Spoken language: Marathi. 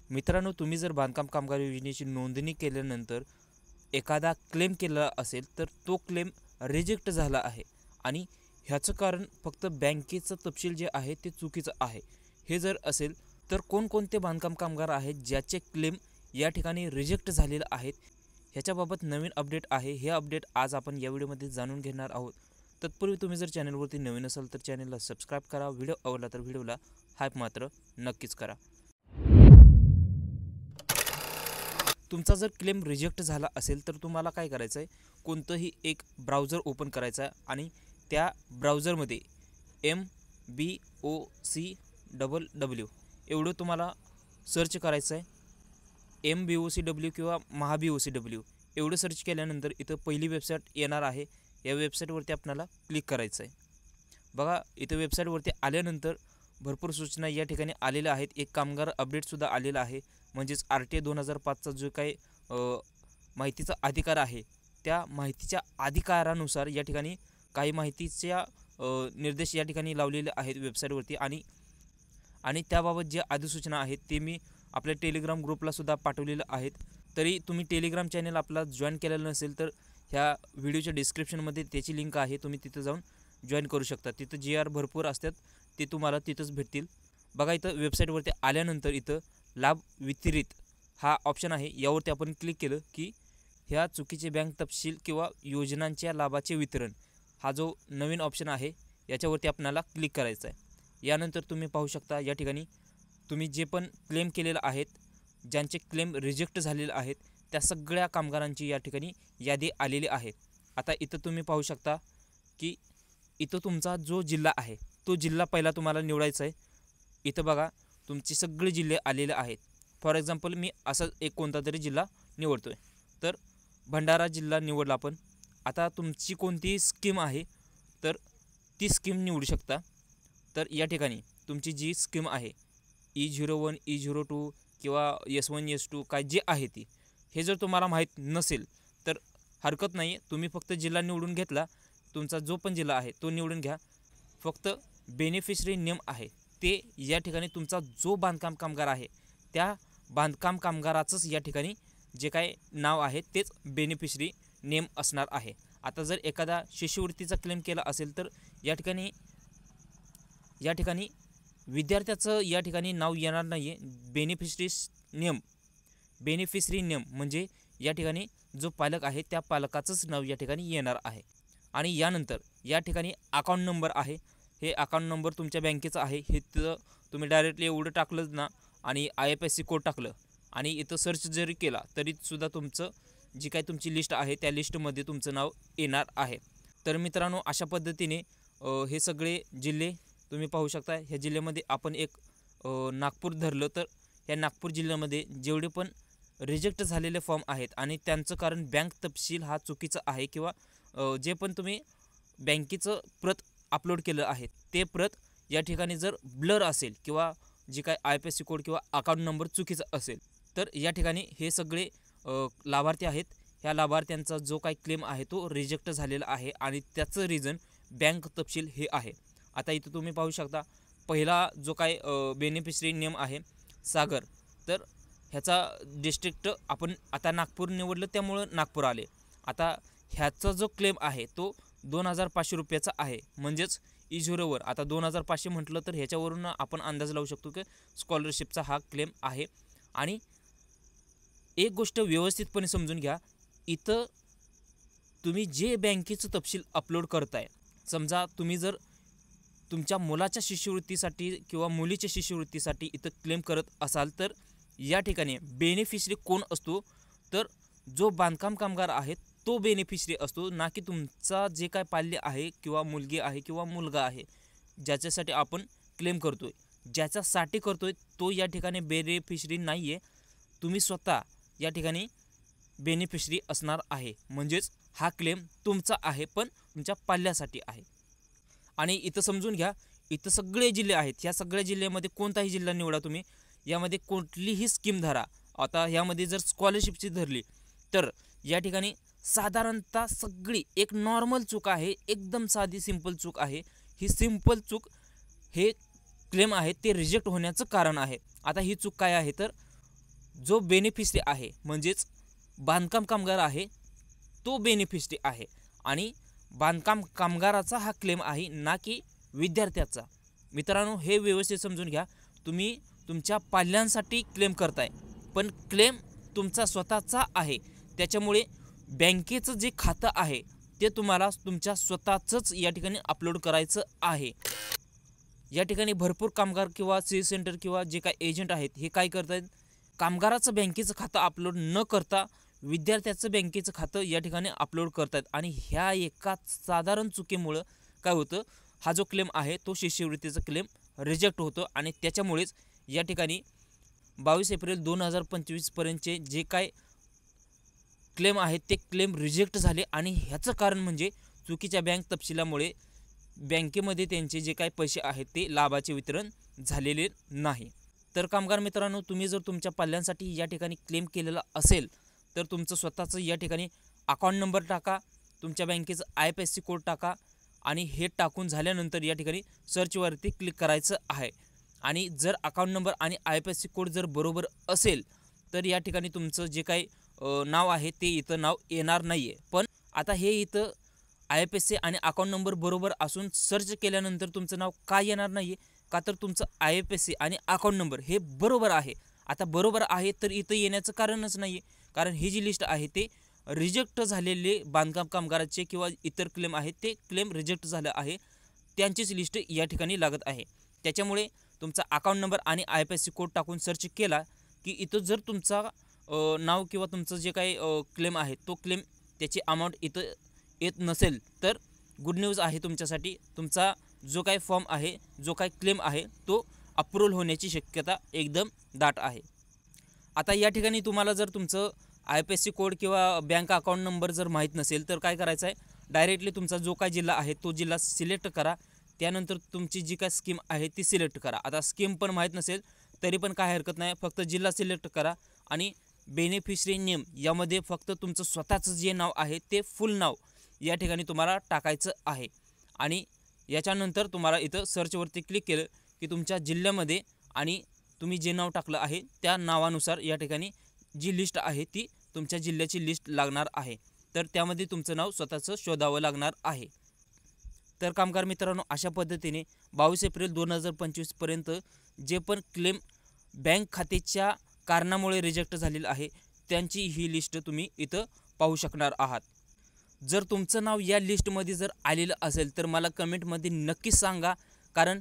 मित्रांनो, तुम्ही जर बांधकाम कामगार योजनेची नोंदणी केल्यानंतर एखादा क्लेम केला असेल तर तो क्लेम रिजेक्ट झाला आहे आणि ह्याचं कारण फक्त बँकेचं तपशील जे आहे ते चुकीचं आहे. हे जर असेल तर कोणकोणते बांधकाम कामगार आहेत ज्याचे क्लेम या ठिकाणी रिजेक्ट झालेले आहेत, ह्याच्याबाबत नवीन अपडेट आहे. हे अपडेट आज आपण या व्हिडिओमध्ये जाणून घेणार आहोत. तत्पूर्वी तुम्ही जर चॅनलवरती नवीन असाल तर चॅनलला सबस्क्राईब करा. व्हिडिओ आवडला तर व्हिडिओला हाईप मात्र नक्कीच करा. तुमचा जर क्लेम रिजेक्ट झाला असेल तर तुम्हाला काय करायचं आहे, कोणतंही एक ब्राउझर ओपन करायचा आहे आणि त्या ब्राउझरमध्ये MBOCWW एवढं तुम्हाला सर्च करायचं आहे. MBOCW किंवा MahaBOCW एवढं सर्च केल्यानंतर इथं पहिली वेबसाईट येणार आहे. या वेबसाईटवरती आपल्याला क्लिक करायचं आहे. बघा, इथं वेबसाईटवरती आल्यानंतर भरपूर सूचना या ठिकाणी आलेल्या आहेत. एक कामगार अपडेटसुद्धा आलेला आहे, म्हणजेच RTA 2005चा जो काही माहितीचा अधिकार आहे त्या माहितीच्या अधिकारानुसार या ठिकाणी काही माहितीच्या निर्देश या ठिकाणी लावलेले आहेत वेबसाईटवरती आणि त्याबाबत जे अधिसूचना आहेत ते मी आपल्या टेलिग्राम ग्रुपलासुद्धा पाठवलेलं आहेत. तरी तुम्ही टेलिग्राम चॅनल आपला जॉईन केलेलं नसेल तर ह्या व्हिडिओच्या डिस्क्रिप्शनमध्ये त्याची लिंक आहे, तुम्ही तिथं जाऊन जॉईन करू शकता. तिथं GR भरपूर असतात, ते तुम्हाला तिथंच भेटतील. बघा, इथं वेबसाईटवरती आल्यानंतर इथं लाभ वितरित हा ऑप्शन आहे. यावरती आपण क्लिक केलं की ह्या चुकीचे बँक तपशील किंवा योजनांच्या लाभाचे वितरण हा जो नवीन ऑप्शन आहे याच्यावरती आपल्याला क्लिक करायचं आहे. यानंतर तुम्ही पाहू शकता या ठिकाणी तुम्ही जे पण क्लेम केलेलं आहेत, ज्यांचे क्लेम रिजेक्ट झालेले आहेत त्या सगळ्या कामगारांची या ठिकाणी यादी आलेली आहे. आता इथं तुम्ही पाहू शकता की इथं तुमचा जो जिल्हा आहे तो जिल्हा पहिला तुम्हाला निवडायचा आहे. इथं बघा, तुमचे सगळे जिल्हे आलेले आहेत. फॉर एक्झाम्पल मी असा एक कोणता तरी जिल्हा निवडतो आहे, तर भंडारा जिल्हा निवडला आपण. आता तुमची कोणती स्कीम आहे तर ती स्कीम निवडू शकता. तर या ठिकाणी तुमची जी स्कीम आहे E01, E02 किंवा S1, S2 काय जे आहे ती, हे जर तुम्हाला माहीत नसेल तर हरकत नाही आहे. तुम्ही फक्त जिल्हा निवडून घेतला, तुमचा जो पण जिल्हा आहे तो निवडून घ्या. फक्त बेनिफिशरी नेम आहे ते या ठिकाणी तुमचा जो बांधकाम कामगार आहे त्या बांधकाम कामगाराचंच या ठिकाणी जे काय नाव आहे तेच बेनिफिशरी नेम असणार आहे. आता जर एखादा शिष्यवृत्तीचा क्लेम केला असेल तर या ठिकाणी विद्यार्थ्याचं या ठिकाणी नाव येणार नाही आहे. बेनिफिशरी नेम म्हणजे या ठिकाणी जो पालक आहे त्या पालकाचंच नाव या ठिकाणी येणार आहे. आणि यानंतर या ठिकाणी अकाउंट नंबर आहे. हे अकाउंट नंबर तुमच्या बँकेचा आहे. हे तर तुम्ही डायरेक्टली एवढं टाकलं ना आणि IFSC कोड टाकलं आणि इथं सर्च जरी केला तरीसुद्धा तुमचं जी काही तुमची लिस्ट आहे त्या लिस्टमध्ये तुमचं नाव येणार आहे. तर मित्रांनो, अशा पद्धतीने हे सगळे जिल्हे तुम्ही पाहू शकता. ह्या जिल्ह्यामध्ये आपण एक नागपूर धरलं तर ह्या नागपूर जिल्ह्यामध्ये जेवढे पण रिजेक्ट झालेले फॉर्म आहेत आणि त्यांचं कारण बँक तपशील हा चुकीचा आहे किंवा जे पण तुम्ही बँकेचं प्रत अपलोड केलं आहे ते प्रत या ठिकाणी जर ब्लर असेल किंवा जे काय IFSC कोड किंवा अकाउंट नंबर चुकीचा असेल तर या ठिकाणी हे सगळे लाभार्थी आहेत. ह्या लाभार्थ्यांचा जो काही क्लेम आहे तो रिजेक्ट झालेला आहे आणि त्याचं रिझन बँक तपशील हे आहे. आता इथं तुम्ही पाहू शकता पहिला जो काय बेनिफिशरी नेम आहे सागर, तर ह्याचा डिस्ट्रिक्ट आपण आता नागपूर निवडलं त्यामुळं नागपूर आले. आता ह्याचा जो क्लेम आहे तो 2500 रुपयाचा आहे, म्हणजेच E01 आता 2500 म्हटलं तर ह्याच्यावरून आपण अंदाज लावू शकतो की स्कॉलरशिपचा हा क्लेम आहे. आणि एक गोष्ट व्यवस्थितपणे समजून घ्या, इथं तुम्ही जे बँकेचं तपशील अपलोड करताय, समजा तुम्ही जर तुमच्या मुलाच्या शिष्यवृत्तीसाठी किंवा मुलीच्या शिष्यवृत्तीसाठी इथं क्लेम करत असाल तर या ठिकाणी बेनिफिशरी कोण असतो तर जो बांधकाम कामगार आहे तो बेनिफिशरी असतो, ना की तुमचा जे काय पाल्य आहे किंवा मुलगी आहे किंवा मुलगा आहे ज्याच्यासाठी आपण क्लेम करतोय. ज्याच्यासाठी करतोय तो या ठिकाणी बेनिफिशरी नाही आहे. तुम्ही स्वतः या ठिकाणी बेनिफिशरी असणार आहे, म्हणजेच हा क्लेम तुमचा आहे पण तुमच्या पाल्यासाठी आहे. आणि इथं समजून घ्या, इथं सगळे जिल्हे आहेत. ह्या सगळ्या जिल्ह्यामध्ये कोणताही जिल्हा निवडा तुम्ही, यामध्ये कुठलीही स्कीम धरा. आता ह्यामध्ये जर स्कॉलरशिपची धरली तर या ठिकाणी साधारणतः सगळी एक नॉर्मल चूक आहे, एकदम साधी सिंपल चूक आहे. ही सिंपल चूक हे क्लेम आहे ते रिजेक्ट होण्याचं कारण आहे. आता ही चूक काय आहे तर जो बेनिफिशरी आहे म्हणजेच बांधकाम कामगार आहे तो बेनिफिशरी आहे आणि बांधकाम कामगाराचा हा क्लेम आहे ना की विद्यार्थ्याचा. मित्रांनो, हे व्यवस्थित समजून घ्या. तुम्ही तुमच्या पाल्यांसाठी क्लेम करताय पण क्लेम तुमचा स्वतःचा आहे. त्याच्यामुळे बँकेचं जे खातं आहे ते तुम्हाला तुमच्या स्वतःचंच या ठिकाणी अपलोड करायचं आहे. या ठिकाणी भरपूर कामगार किंवा सी सेंटर किंवा जे काही एजंट आहेत हे काय करत आहेत, कामगाराचं बँकेचं खातं अपलोड न करता विद्यार्थ्याचं बँकेचं खातं या ठिकाणी अपलोड करतात आणि ह्या एका साधारण चुकीमुळं काय होतं, हा जो क्लेम आहे तो शिष्यवृत्तीचा क्लेम रिजेक्ट होतो आणि त्याच्यामुळेच या ठिकाणी 22 एप्रिल 2025 पर्यंतचे जे काय क्लेम आहेत ते क्लेम रिजेक्ट झाले आणि ह्याचं कारण म्हणजे चुकीच्या बँक तपशिलामुळे बँकेमध्ये त्यांचे जे काही पैसे आहेत ते लाभाचे वितरण झालेले नाही. तर कामगार मित्रांनो, तुम्ही जर तुमच्या पाल्यांसाठी या ठिकाणी क्लेम केलेला असेल तर तुमचं स्वतःचं या ठिकाणी अकाउंट नंबर टाका, तुमच्या बँकेचं IFSC कोड टाका आणि हे टाकून झाल्यानंतर या ठिकाणी सर्चवरती क्लिक करायचं आहे. आणि जर अकाउंट नंबर आणि IFSC कोड जर बरोबर असेल तर या ठिकाणी तुमचं जे काही नाव आहे ते इथं नाव येणार नाही आहे. पण आता हे इथं IFSC आणि अकाउंट नंबर बरोबर असून सर्च केल्यानंतर तुमचं नाव का येणार नाही आहे, का तर तुमचं IFSC आणि अकाउंट नंबर हे बरोबर आहे. आता बरोबर आहे तर इथं येण्याचं कारणच नाही आहे, कारण ही जी लिस्ट आहे ते रिजेक्ट झालेले बांधकाम कामगाराचे किंवा इतर क्लेम आहेत ते क्लेम रिजेक्ट झालं आहे त्यांचीच लिस्ट या ठिकाणी लागत आहे. त्याच्यामुळे तुमचा अकाउंट नंबर आणि IFSC कोड टाकून सर्च केला की इथं जर तुमचा नाव किंवा तुमचं जे काही क्लेम आहे तो क्लेम त्याची अमाऊंट इथं येत नसेल तर गुड न्यूज आहे तुमच्यासाठी. तुमचा जो काही फॉर्म आहे, जो काही क्लेम आहे तो अप्रूव्हल होण्याची शक्यता एकदम दाट आहे. आता या ठिकाणी तुम्हाला जर तुमचं IFSC कोड किंवा बँक अकाउंट नंबर जर माहीत नसेल तर काय करायचं आहे, डायरेक्टली तुमचा जो काय जिल्हा आहे तो जिल्हा सिलेक्ट करा. त्यानंतर तुमची जी काय स्कीम आहे ती सिलेक्ट करा. आता स्कीम पण माहीत नसेल तरी पण काय हरकत नाही, फक्त जिल्हा सिलेक्ट करा आणि बेनिफिशरी नेम यामध्ये फक्त तुमचं स्वतःचं जे नाव आहे ते फुल नाव या ठिकाणी तुम्हाला टाकायचं आहे. आणि याच्यानंतर तुम्हाला इथं सर्चवरती क्लिक केलं की तुमच्या जिल्ह्यामध्ये आणि तुम्ही जे नाव टाकलं आहे त्या नावानुसार या ठिकाणी जी लिस्ट आहे ती तुमच्या जिल्ह्याची लिस्ट लागणार आहे. तर त्यामध्ये तुमचं नाव स्वतःचं शोधावं लागणार आहे. तर कामगार मित्रांनो, अशा पद्धतीने 22 एप्रिल 2025 पर्यंत जे पण क्लेम बँक खात्याच्या कारणामुळे रिजेक्ट झालेलं आहे त्यांची ही लिस्ट तुम्ही इथं पाहू शकणार आहात. जर तुमचं नाव या लिस्टमध्ये जर आलेलं असेल तर मला कमेंटमध्ये नक्कीच सांगा, कारण